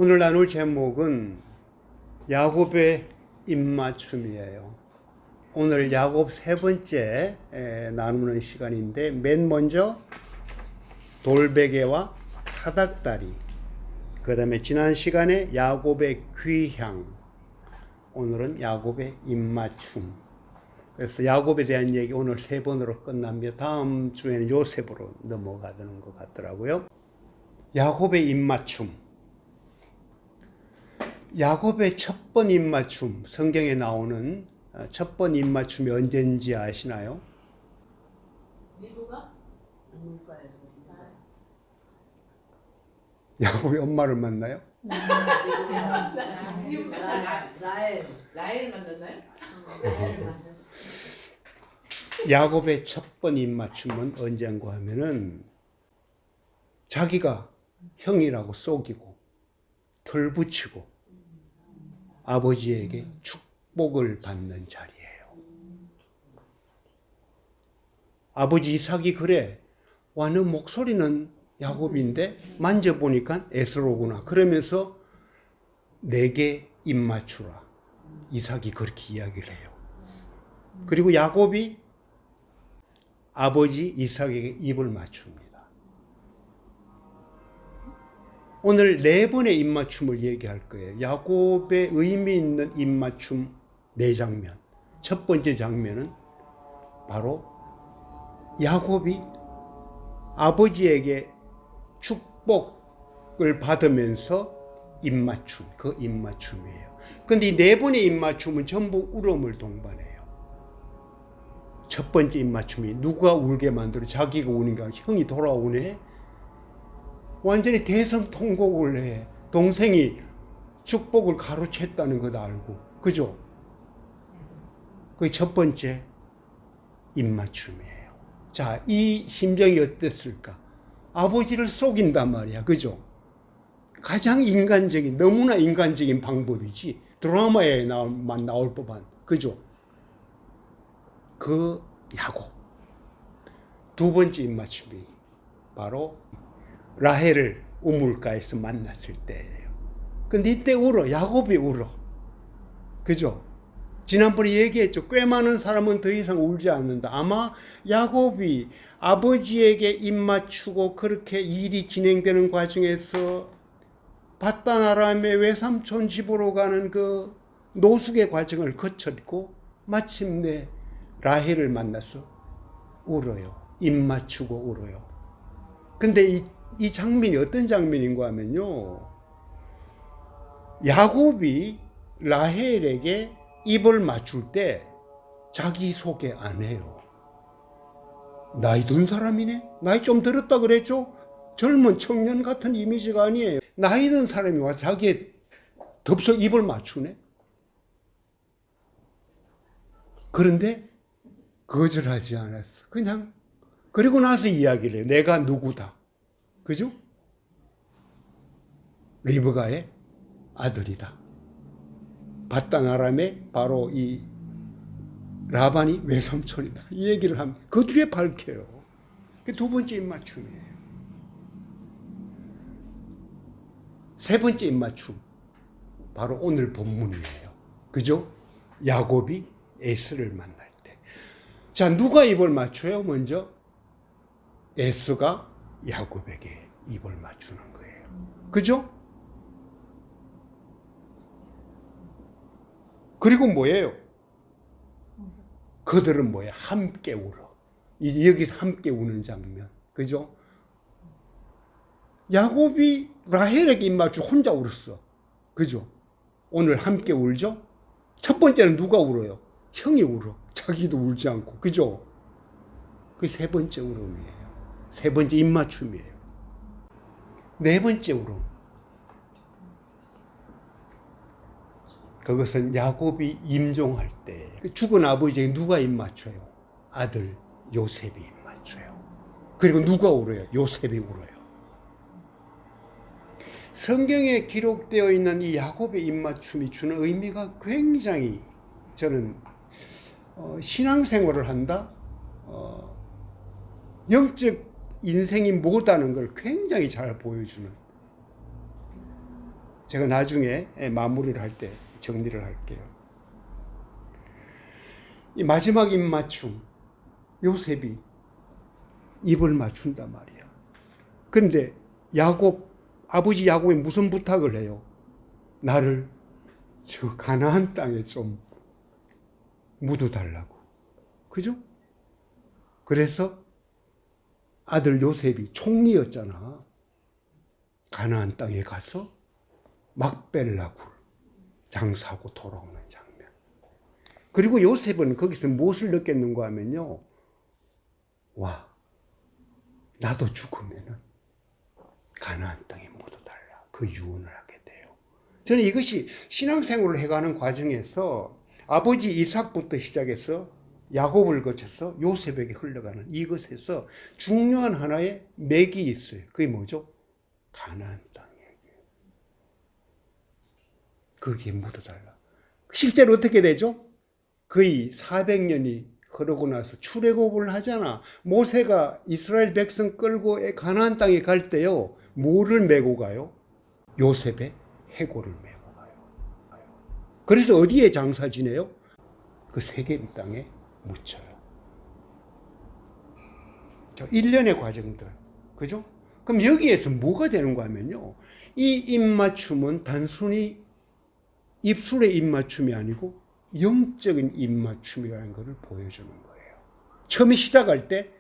오늘 나눌 제목은 야곱의 입맞춤이에요. 오늘 야곱 세 번째 나누는 시간인데 맨 먼저 돌베개와 사닥다리, 그 다음에 지난 시간에 야곱의 귀향, 오늘은 야곱의 입맞춤. 그래서 야곱에 대한 얘기 오늘 세 번으로 끝나며 다음 주에는 요셉으로 넘어가는 것 같더라고요. 야곱의 입맞춤. 야곱의 첫 번 입맞춤, 성경에 나오는 첫 번 입맞춤이 언제인지 아시나요? 야곱이 엄마를 만나요? 라헬을 만났나요? 야곱의 첫 번 입맞춤은 언젠가 하면은 자기가 형이라고 속이고 털 붙이고 아버지에게 축복을 받는 자리예요. 아버지 이삭이 그래. 와, 너 목소리는 야곱인데 만져보니까 에스로구나. 그러면서 내게 입 맞추라. 이삭이 그렇게 이야기를 해요. 그리고 야곱이 아버지 이삭에게 입을 맞춥니다. 오늘 네 번의 입맞춤을 얘기할 거예요. 야곱의 의미 있는 입맞춤 네 장면. 첫 번째 장면은 바로 야곱이 아버지에게 축복을 받으면서 입맞춤, 그 입맞춤이에요. 근데 이 네 번의 입맞춤은 전부 울음을 동반해요. 첫 번째 입맞춤이 누가 울게 만들어? 자기가 우니까 형이 돌아오네? 완전히 대성통곡을 해. 동생이 축복을 가로챘다는 것 알고. 그죠? 그게 첫 번째 입맞춤이에요. 자, 이 심정이 어땠을까? 아버지를 속인단 말이야. 그죠? 가장 인간적인, 너무나 인간적인 방법이지. 드라마에만 나올 법한. 그죠? 그 야곱. 두 번째 입맞춤이 바로 라헬을 우물가에서 만났을 때예요. 근데 이때 울어. 야곱이 울어. 그죠? 지난번에 얘기했죠. 꽤 많은 사람은 더 이상 울지 않는다. 아마 야곱이 아버지에게 입맞추고 그렇게 일이 진행되는 과정에서 밧단 아람의 외삼촌 집으로 가는 그 노숙의 과정을 거쳤고 마침내 라헬을 만나서 울어요. 입맞추고 울어요. 근데 이 장면이 어떤 장면인가 하면요. 야곱이 라헬에게 입을 맞출 때 자기 소개 안 해요. 나이 든 사람이네? 나이 좀 들었다 그랬죠? 젊은 청년 같은 이미지가 아니에요. 나이 든 사람이 와서 자기의 덥석 입을 맞추네? 그런데 거절하지 않았어. 그냥 그리고 나서 이야기를 해요. 내가 누구다. 그죠? 리브가의 아들이다. 밧단 아람의 바로 이 라반이 외삼촌이다. 이 얘기를 하면 그 뒤에 밝혀요. 두 번째 입맞춤이에요. 세 번째 입맞춤. 바로 오늘 본문이에요. 그죠? 야곱이 에스를 만날 때. 자, 누가 입을 맞춰요? 먼저 에스가 야곱에게 입을 맞추는 거예요. 그죠? 그리고 뭐예요? 그들은 뭐예요? 함께 울어. 여기서 함께 우는 장면. 그죠? 야곱이 라헬에게 입 맞추고 혼자 울었어. 그죠? 오늘 함께 울죠? 첫 번째는 누가 울어요? 형이 울어. 자기도 울지 않고. 그죠? 그 세 번째 울음이에요. 세 번째 입맞춤이에요. 네 번째 울음. 그것은 야곱이 임종할 때 죽은 아버지에게 누가 입맞춰요? 아들 요셉이 입맞춰요. 그리고 누가 울어요? 요셉이 울어요. 성경에 기록되어 있는 이 야곱의 입맞춤이 주는 의미가 굉장히 저는 신앙생활을 한다? 영적 인생이 뭐다는 걸 굉장히 잘 보여주는 제가 나중에 마무리를 할 때 정리를 할게요. 이 마지막 입맞춤, 요셉이 입을 맞춘단 말이야. 그런데 아버지 야곱이 무슨 부탁을 해요? 나를 저 가나안 땅에 좀 묻어달라고. 그죠? 그래서 아들 요셉이 총리였잖아. 가나안 땅에 가서 막벨라굴 장사하고 돌아오는 장면. 그리고 요셉은 거기서 무엇을 느꼈는가 하면요. 와, 나도 죽으면은 가나안 땅에 묻어달라. 그 유언을 하게 돼요. 저는 이것이 신앙생활을 해가는 과정에서 아버지 이삭부터 시작해서 야곱을 거쳐서 요셉에게 흘러가는 이것에서 중요한 하나의 맥이 있어요. 그게 뭐죠? 가나안 땅 얘기예요. 거기에 묻어달라. 실제로 어떻게 되죠? 거의 400년이 흐르고 나서 출애굽을 하잖아. 모세가 이스라엘 백성 끌고 가나안 땅에 갈 때요. 뭐를 메고 가요? 요셉의 해골을 메고 가요. 그래서 어디에 장사 지내요? 그 세겜 땅에 묻혀요. 1년의 과정들. 그죠? 그럼 여기에서 뭐가 되는가 하면요. 이 입맞춤은 단순히 입술의 입맞춤이 아니고 영적인 입맞춤이라는 것을 보여주는 거예요. 처음에 시작할 때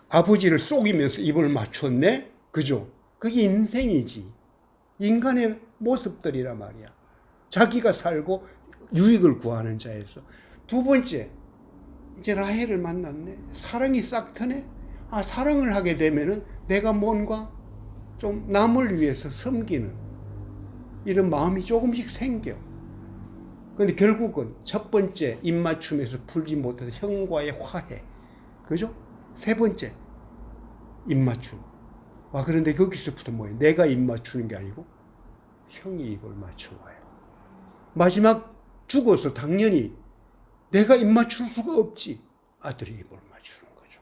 아버지를 속이면서 입을 맞췄네? 그죠? 그게 인생이지. 인간의 모습들이란 말이야. 자기가 살고 유익을 구하는 자에서. 두 번째, 이제 라헬을 만났네. 사랑이 싹 트네. 아, 사랑을 하게 되면은 내가 뭔가 좀 남을 위해서 섬기는 이런 마음이 조금씩 생겨. 근데 결국은 첫 번째 입맞춤에서 풀지 못해서 형과의 화해. 그죠? 세 번째 입맞춤. 아, 그런데 거기서부터 뭐예요? 내가 입맞추는 게 아니고 형이 입을 맞춰와요. 마지막 죽어서 당연히 내가 입맞출 수가 없지. 아들이 입을 맞추는 거죠.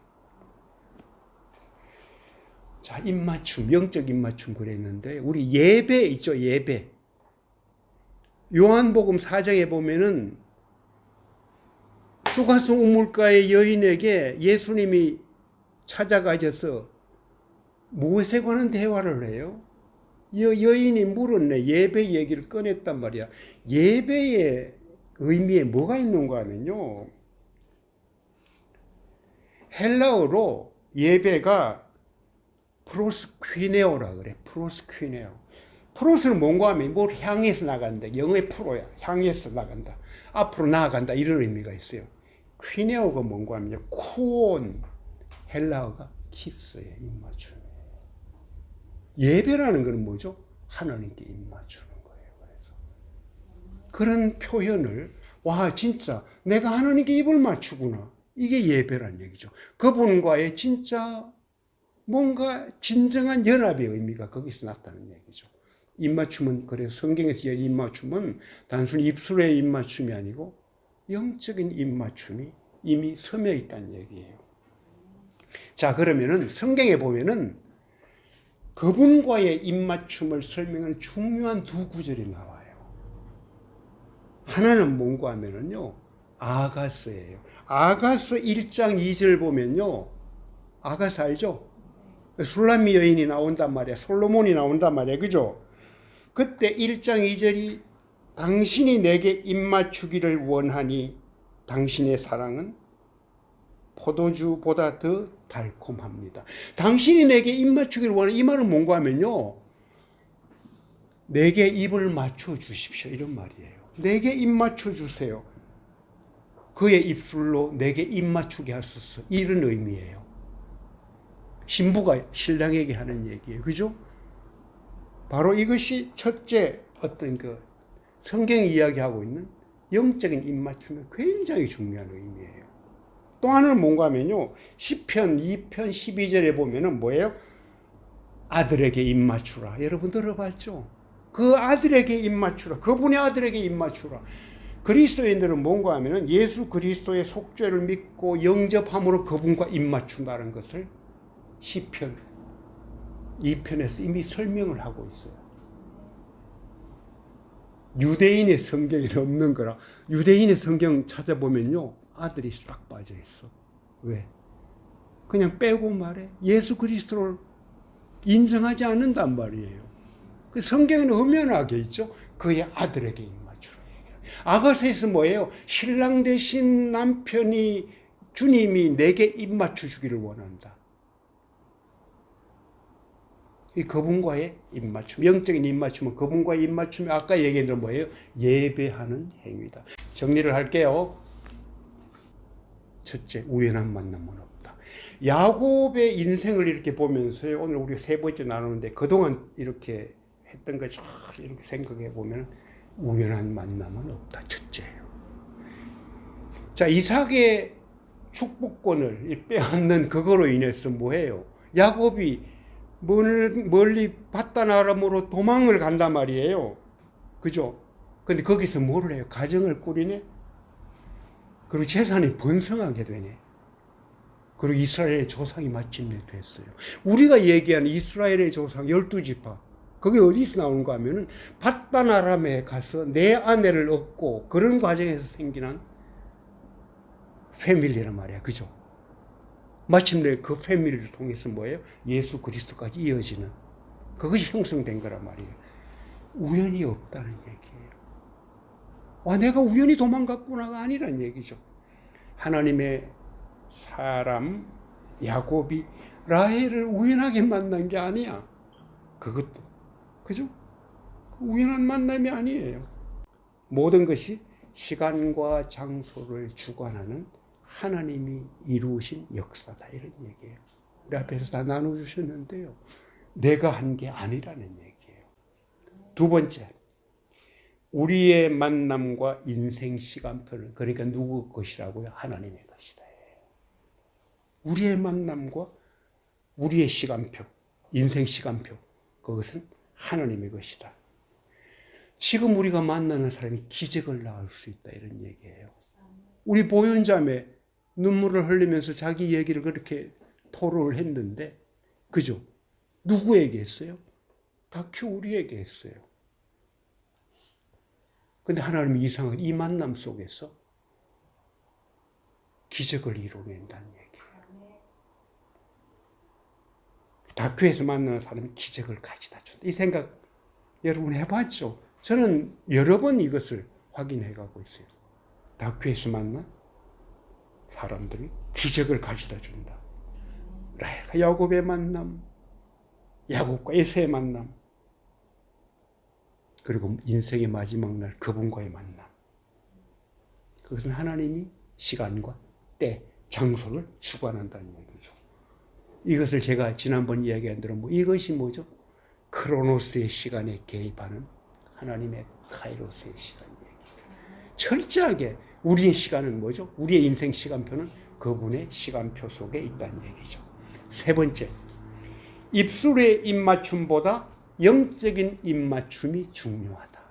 자, 입맞춤, 영적 입맞춤 그랬는데 우리 예배 있죠, 예배. 요한복음 4장에 보면은 수가성 우물가의 여인에게 예수님이 찾아가셔서 무엇에 관한 대화를 해요? 여인이 물었네. 예배 얘기를 꺼냈단 말이야. 예배의 의미에 뭐가 있는가 하면요. 헬라어로 예배가 프로스퀴네오라 그래. 프로스퀴네오. 프로스는 뭔가 하면 뭘 향해서 나간다. 영어의 프로야. 향해서 나간다. 앞으로 나아간다. 이런 의미가 있어요. 퀴네오가 뭔가 하면요. 쿠온. 헬라어가 키스예요. 입맞춤. 예배라는 것은 뭐죠? 하나님께 입맞추는 거예요. 그래서 그런 표현을 와 진짜 내가 하나님께 입을 맞추구나. 이게 예배란 얘기죠. 그분과의 진짜 뭔가 진정한 연합의 의미가 거기서 나타나는 얘기죠. 입맞춤은 그래서 성경에서 입맞춤은 단순히 입술의 입맞춤이 아니고 영적인 입맞춤이 이미 스며 있다는 얘기예요. 자, 그러면은 성경에 보면은 그분과의 입맞춤을 설명하는 중요한 두 구절이 나와요. 하나는 뭔가 하면은요, 아가서예요. 아가서 1장 2절 보면요, 아가서 알죠? 술람미 여인이 나온단 말이야. 솔로몬이 나온단 말이야. 그죠? 그때 1장 2절이 당신이 내게 입맞추기를 원하니 당신의 사랑은 포도주보다 더 달콤합니다. 당신이 내게 입 맞추기를 원하는 이 말은 뭔가 하면요. 내게 입을 맞춰 주십시오. 이런 말이에요. 내게 입 맞춰 주세요. 그의 입술로 내게 입 맞추게 하소서. 이런 의미예요. 신부가 신랑에게 하는 얘기예요. 그죠? 바로 이것이 첫째 어떤 그 성경이 이야기하고 있는 영적인 입 맞춤이 굉장히 중요한 의미예요. 또 하나는 뭔가 하면요. 시편 2편 12절에 보면은 뭐예요? 아들에게 입 맞추라. 여러분 들어봤죠? 그 아들에게 입 맞추라. 그분의 아들에게 입 맞추라. 그리스도인들은 뭔가 하면은 예수 그리스도의 속죄를 믿고 영접함으로 그분과 입 맞춘다는 것을 시편 2편에서 이미 설명을 하고 있어요. 유대인의 성경에 없는 거라. 유대인의 성경 찾아보면요, 아들이 싹 빠져 있어. 왜? 그냥 빼고 말해. 예수 그리스도를 인정하지 않는단 말이에요. 그 성경에는 엄연하게 있죠. 그의 아들에게 입맞추라 얘기해요. 아가서에서 뭐예요? 신랑 되신 남편이 주님이 내게 입맞춰 주기를 원한다. 이 그분과의 입맞춤, 영적인 입맞춤은 그분과의 입맞춤이 아까 얘기한 대로 뭐예요? 예배하는 행위다. 정리를 할게요. 첫째, 우연한 만남은 없다. 야곱의 인생을 이렇게 보면서요, 오늘 우리가 세 번째 나누는데 그동안 이렇게 했던 거 이렇게 생각해 보면 우연한 만남은 없다. 첫째예요. 자, 이삭의 축복권을 빼앗는 그거로 인해서 뭐예요? 야곱이 멀리 바단 아람으로 도망을 간단 말이에요. 그죠? 근데 거기서 뭐를 해요? 가정을 꾸리네? 그리고 재산이 번성하게 되네. 그리고 이스라엘의 조상이 마침내 됐어요. 우리가 얘기하는 이스라엘의 조상 12지파, 그게 어디서 나오는가 하면은 바단 아람에 가서 내 아내를 얻고 그런 과정에서 생기는 패밀리란 말이야. 그죠? 마침내 그 패밀리를 통해서 뭐예요? 예수 그리스도까지 이어지는 그것이 형성된 거란 말이에요. 우연이 없다는 얘기예요. 내가 우연히 도망갔구나가 아니란 얘기죠. 하나님의 사람 야곱이 라헬을 우연하게 만난 게 아니야. 그것도 그죠? 우연한 만남이 아니에요. 모든 것이 시간과 장소를 주관하는 하나님이 이루신 역사다, 이런 얘기예요. 우리 앞에서 다 나눠주셨는데요, 내가 한 게 아니라는 얘기예요. 두 번째, 우리의 만남과 인생 시간표는 그러니까 누구 것이라고요? 하나님의 것이다. 우리의 만남과 우리의 시간표, 인생 시간표, 그것은 하나님의 것이다. 지금 우리가 만나는 사람이 기적을 낳을 수 있다, 이런 얘기예요. 우리 보현자매 눈물을 흘리면서 자기 얘기를 그렇게 토로를 했는데, 그죠? 누구에게 했어요? 다큐 우리에게 했어요. 근데 하나님이 이상하게 이 만남 속에서 기적을 이뤄낸다는 얘기예요. 다큐에서 만나는 사람이 기적을 가져다 준다. 이 생각 여러분 해봤죠? 저는 여러 번 이것을 확인해가고 있어요. 다큐에서 만난 사람들이 기적을 가져다 준다. 라헬과 야곱의 만남, 야곱과 에서의 만남, 그리고 인생의 마지막 날 그분과의 만남. 그것은 하나님이 시간과 때, 장소를 주관한다는 얘기죠. 이것을 제가 지난번 이야기한 대로 이것이 뭐죠? 크로노스의 시간에 개입하는 하나님의 카이로스의 시간 얘기. 철저하게 우리의 시간은 뭐죠? 우리의 인생 시간표는 그분의 시간표 속에 있다는 얘기죠. 세 번째, 입술의 입맞춤보다 영적인 입맞춤이 중요하다.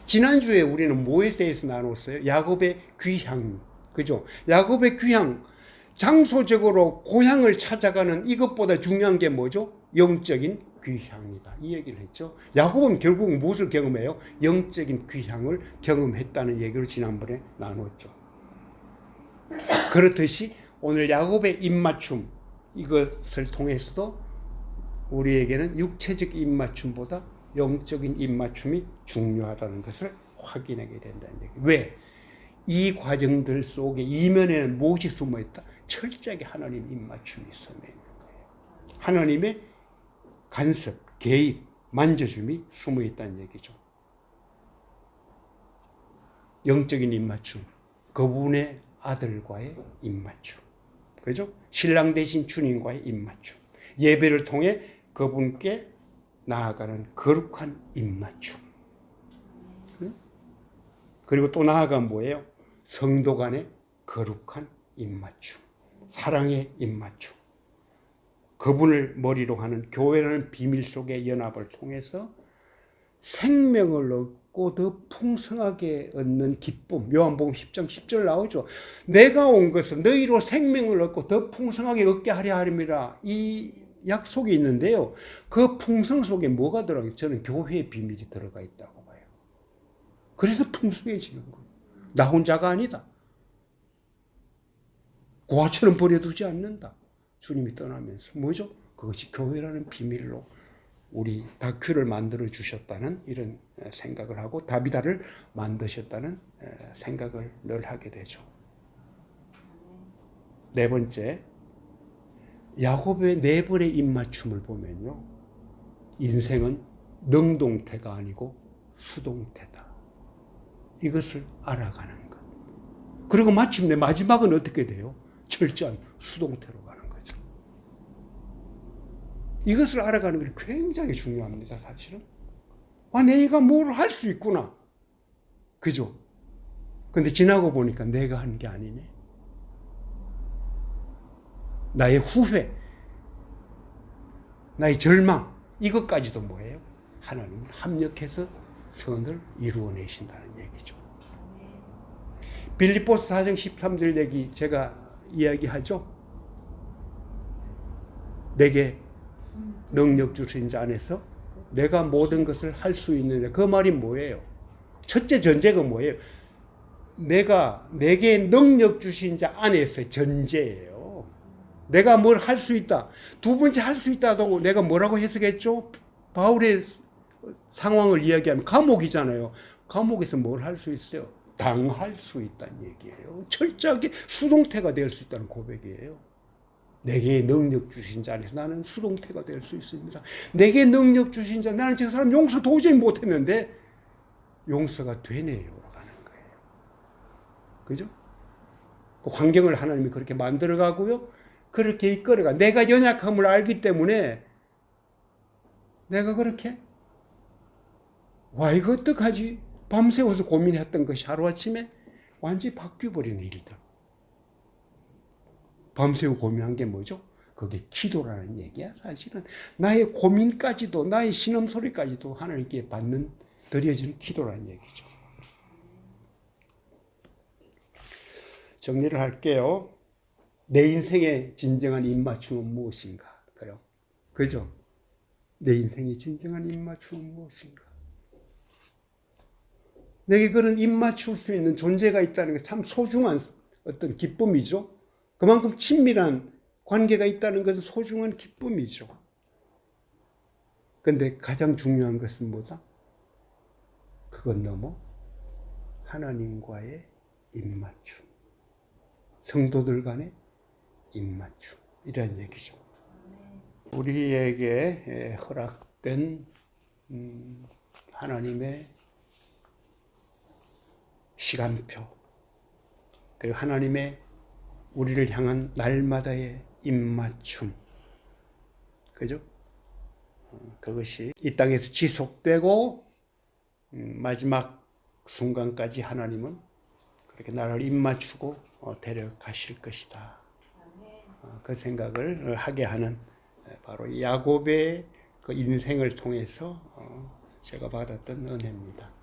지난주에 우리는 뭐에 대해서 나눴어요? 야곱의 귀향. 그죠? 야곱의 귀향. 장소적으로 고향을 찾아가는 이것보다 중요한 게 뭐죠? 영적인 귀향이다. 이 얘기를 했죠. 야곱은 결국 무엇을 경험해요? 영적인 귀향을 경험했다는 얘기를 지난번에 나눴죠. 그렇듯이 오늘 야곱의 입맞춤, 이것을 통해서 우리에게는 육체적 입맞춤보다 영적인 입맞춤이 중요하다는 것을 확인하게 된다는 얘기. 왜? 이 과정들 속에 이면에는 무엇이 숨어있다? 철저하게 하나님 입맞춤이 숨어있는 거예요. 하나님의 간섭, 개입, 만져줌이 숨어있다는 얘기죠. 영적인 입맞춤, 그분의 아들과의 입맞춤, 그죠? 신랑 대신 주님과의 입맞춤, 예배를 통해 그분께 나아가는 거룩한 입맞춤. 그리고 또 나아가 뭐예요? 성도 간의 거룩한 입맞춤, 사랑의 입맞춤. 그분을 머리로 하는 교회라는 비밀 속의 연합을 통해서 생명을 얻고 더 풍성하게 얻는 기쁨. 요한복음 10장 10절 나오죠. 내가 온 것은 너희로 생명을 얻고 더 풍성하게 얻게 하려 함이라. 이 약속이 있는데요. 그 풍성 속에 뭐가 들어가 있어요? 저는 교회의 비밀이 들어가 있다고 봐요. 그래서 풍성해지는 거예요. 나 혼자가 아니다. 고아처럼 버려두지 않는다. 주님이 떠나면서. 뭐죠? 그것이 교회라는 비밀로 우리 다큐를 만들어 주셨다는 이런 생각을 하고 다비다를 만드셨다는 생각을 늘 하게 되죠. 네 번째, 야곱의 네 번의 입맞춤을 보면요. 인생은 능동태가 아니고 수동태다. 이것을 알아가는 것. 그리고 마침내 마지막은 어떻게 돼요? 철저한 수동태로 가는 거죠. 이것을 알아가는 것이 굉장히 중요합니다, 사실은. 내가 뭘 할 수 있구나. 그죠? 근데 지나고 보니까 내가 하는 게 아니네. 나의 후회, 나의 절망, 이것까지도 뭐예요? 하나님은 합력해서 선을 이루어내신다는 얘기죠. 빌립보서 4장 13절 얘기 제가 이야기하죠. 내게 능력 주신 자 안에서 내가 모든 것을 할 수 있느냐. 그 말이 뭐예요? 첫째 전제가 뭐예요? 내게 능력 주신 자 안에서의 전제예요. 내가 뭘 할 수 있다. 두 번째 할 수 있다고 내가 뭐라고 해석했죠? 바울의 상황을 이야기하면 감옥이잖아요. 감옥에서 뭘 할 수 있어요? 당할 수 있다는 얘기예요. 철저하게 수동태가 될 수 있다는 고백이에요. 내게 능력 주신 자 안에서 나는 수동태가 될 수 있습니다. 내게 능력 주신 자, 나는 저 사람 용서 도저히 못했는데 용서가 되네요. 가는 거예요. 그죠? 그 환경을 하나님이 그렇게 만들어가고요. 그렇게 이끌어가. 내가 연약함을 알기 때문에 내가 그렇게 이거 어떡하지? 밤새워서 고민했던 것이 하루아침에 완전히 바뀌어버리는 일이다. 밤새워 고민한 게 뭐죠? 그게 기도라는 얘기야. 사실은 나의 고민까지도 나의 신음소리까지도 하나님께 드려지는 기도라는 얘기죠. 정리를 할게요. 내 인생의 진정한 입맞춤은 무엇인가? 그죠? 내 인생의 진정한 입맞춤은 무엇인가? 내게 그런 입맞출 수 있는 존재가 있다는 게 참 소중한 어떤 기쁨이죠. 그만큼 친밀한 관계가 있다는 것은 소중한 기쁨이죠. 그런데 가장 중요한 것은 뭐다? 그건 너무 하나님과의 입맞춤. 성도들 간의 입맞춤. 이런 얘기죠. 우리에게 허락된 하나님의 시간표, 그리고 하나님의 우리를 향한 날마다의 입맞춤, 그죠? 그것이 이 땅에서 지속되고 마지막 순간까지 하나님은 그렇게 나를 입맞추고 데려가실 것이다. 그 생각을 하게 하는 바로 야곱의 그 인생을 통해서 제가 받았던 은혜입니다.